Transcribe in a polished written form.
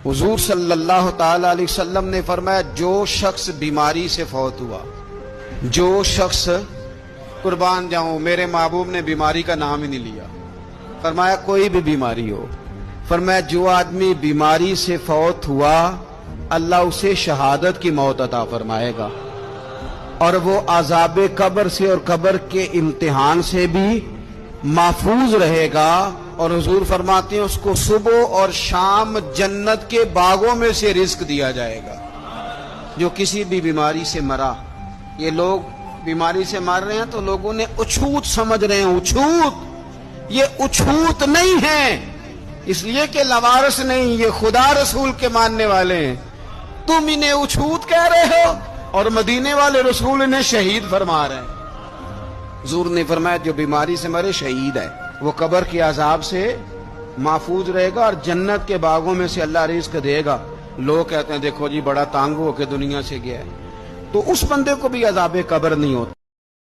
حضور صلی اللہ تعالی علیہ وسلم نے فرمایا جو شخص بیماری سے فوت ہوا، جو شخص، قربان جاؤں میرے محبوب نے بیماری کا نام ہی نہیں لیا، فرمایا کوئی بھی بیماری ہو، فرمایا جو آدمی بیماری سے فوت ہوا اللہ اسے شہادت کی موت عطا فرمائے گا، اور وہ عذاب قبر سے اور قبر کے امتحان سے بھی محفوظ رہے گا، اور حضور فرماتے ہیں اس کو صبح اور شام جنت کے باغوں میں سے رزق دیا جائے گا۔ جو کسی بھی بیماری سے مرا، یہ لوگ بیماری سے مر رہے ہیں تو لوگوں نے اچھوت سمجھ رہے ہیں، اچھوت، یہ اچھوت نہیں ہے، اس لیے کہ لوارث نہیں، یہ خدا رسول کے ماننے والے ہیں، تم انہیں اچھوت کہہ رہے ہو اور مدینے والے رسول انہیں شہید فرما رہے ہیں۔ حضور نے فرمایا جو بیماری سے مرے شہید ہے، وہ قبر کے عذاب سے محفوظ رہے گا اور جنت کے باغوں میں سے اللہ رزق دے گا۔ لوگ کہتے ہیں دیکھو جی بڑا تانگ ہو کے دنیا سے گیا ہے، تو اس بندے کو بھی عذاب قبر نہیں ہوتا۔